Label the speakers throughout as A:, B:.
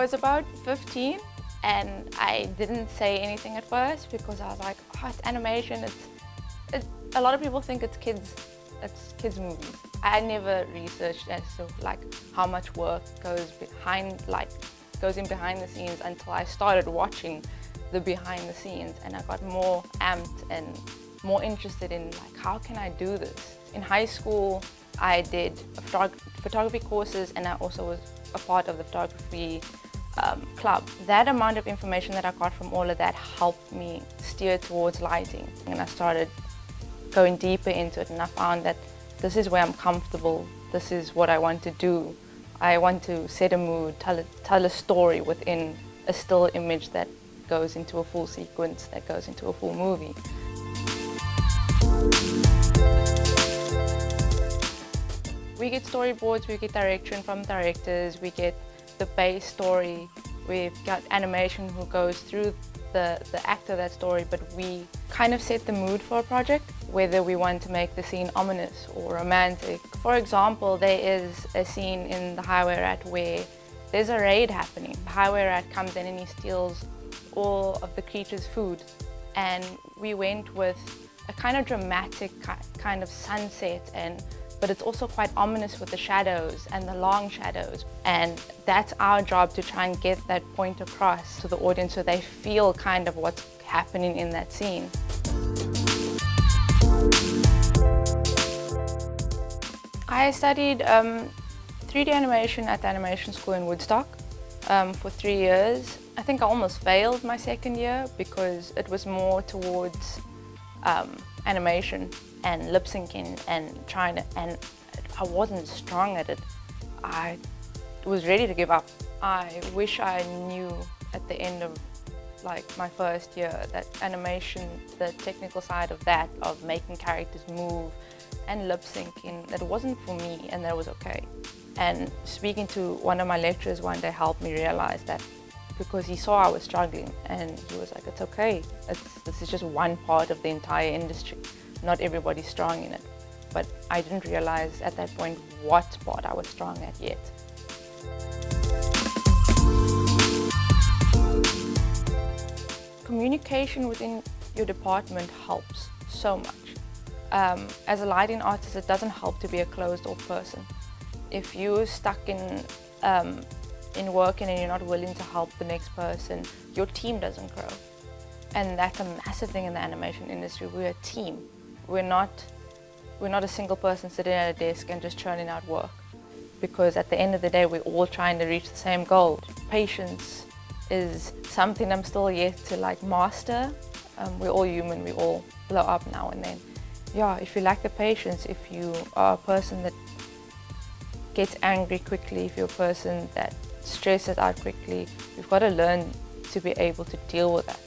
A: was about 15 and I didn't say anything at first because I was like, oh, it's animation. A lot of people think it's kids movies. I never researched as to like how much work goes in behind the scenes until I started watching the behind the scenes, and I got more amped and more interested in like, how can I do this? In high school, I did photography courses, and I also was a part of the photography club. That amount of information that I got from all of that helped me steer towards lighting, and I started going deeper into it, and I found that this is where I'm comfortable. This is what I want to do. I want to set a mood, tell a story within a still image that goes into a full sequence, that goes into a full movie. We get storyboards, we get direction from directors, we get the base story, we've got animation who goes through the act of that story, but we kind of set the mood for a project, whether we want to make the scene ominous or romantic. For example, there is a scene in The Highway Rat where there's a raid happening. The Highway Rat comes in and he steals all of the creature's food, and we went with a kind of dramatic kind of sunset, but it's also quite ominous with the shadows and the long shadows. And that's our job, to try and get that point across to the audience so they feel kind of what's happening in that scene. I studied 3D animation at the animation school in Woodstock for 3 years. I think I almost failed my second year because it was more towards animation and lip syncing and and I wasn't strong at it. I was ready to give up. I wish I knew at the end of like my first year that animation, the technical side of that, of making characters move and lip syncing, that it wasn't for me, and that was okay. And speaking to one of my lecturers one day helped me realize that, because he saw I was struggling, and he was like, it's okay, this is just one part of the entire industry. Not everybody's strong in it. But I didn't realize at that point what part I was strong at yet. Communication within your department helps so much. As a lighting artist, it doesn't help to be a closed-off person. If you're stuck in working and you're not willing to help the next person, your team doesn't grow. And that's a massive thing in the animation industry. We're a team. We're not a single person sitting at a desk and just churning out work. Because at the end of the day, we're all trying to reach the same goal. Patience is something I'm still yet to master. We're all human, we all blow up now and then. Yeah, if you lack the patience, if you are a person that gets angry quickly, if you're a person that stresses out quickly, you've got to learn to be able to deal with that.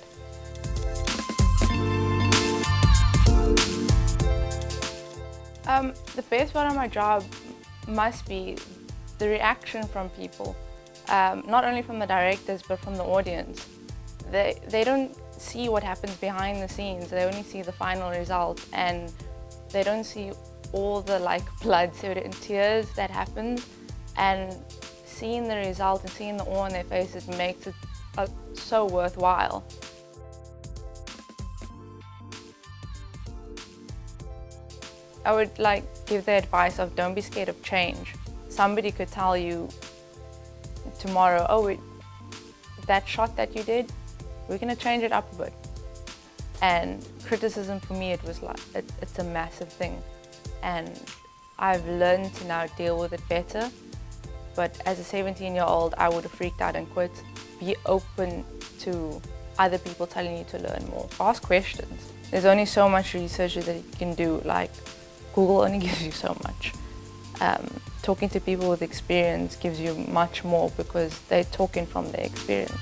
A: The best part of my job must be the reaction from people, not only from the directors but from the audience. They don't see what happens behind the scenes, they only see the final result, and they don't see all the blood, sweat and tears that happens, and seeing the result and seeing the awe on their faces makes it so worthwhile. I would give the advice of don't be scared of change. Somebody could tell you tomorrow, oh, that shot that you did, we're going to change it up a bit. And criticism for me, it's a massive thing. And I've learned to now deal with it better. But as a 17-year-old, I would have freaked out and quit. Be open to other people telling you to learn more. Ask questions. There's only so much research that you can do. Google only gives you so much. Talking to people with experience gives you much more because they're talking from their experience.